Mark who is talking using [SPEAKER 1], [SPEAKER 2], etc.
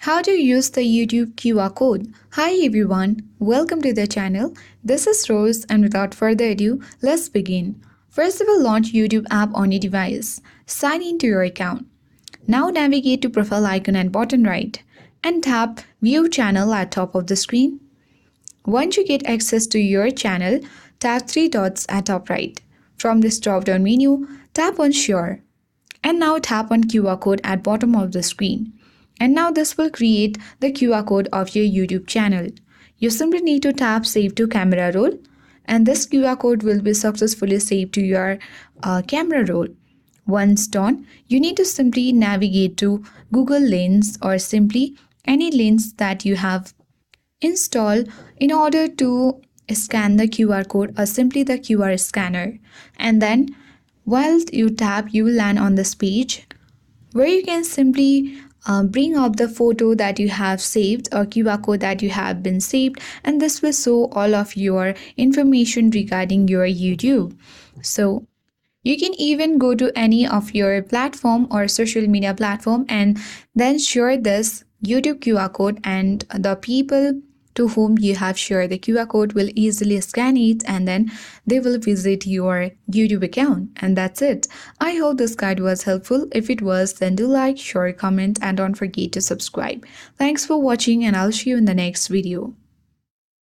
[SPEAKER 1] How to use the YouTube QR code. Hi everyone, welcome to the channel. This is Rose and without further ado, let's begin. First of all, launch YouTube app on your device. Sign into your account. Now navigate to profile icon at bottom right and tap view channel at top of the screen. Once you get access to your channel, tap three dots at top right. From this drop down menu, tap on Sure. And now tap on QR code at bottom of the screen. And now this will create the QR code of your YouTube channel. You simply need to tap Save to Camera Roll, and this QR code will be successfully saved to your camera roll. Once done, you need to simply navigate to Google Lens or simply any lens that you have installed in order to scan the QR code or simply the QR scanner. And then while you tap, you will land on this page where you can simply bring up the photo that you have saved or QR code that you have been saved, and this will show all of your information regarding your YouTube. So you can even go to any of your platform or social media platform and then share this YouTube QR code, and the people to whom you have shared the QR code will easily scan it and then they will visit your YouTube account. And that's it. I hope this guide was helpful. If it was, then do like, share, comment, and don't forget to subscribe. Thanks for watching, and I'll see you in the next video.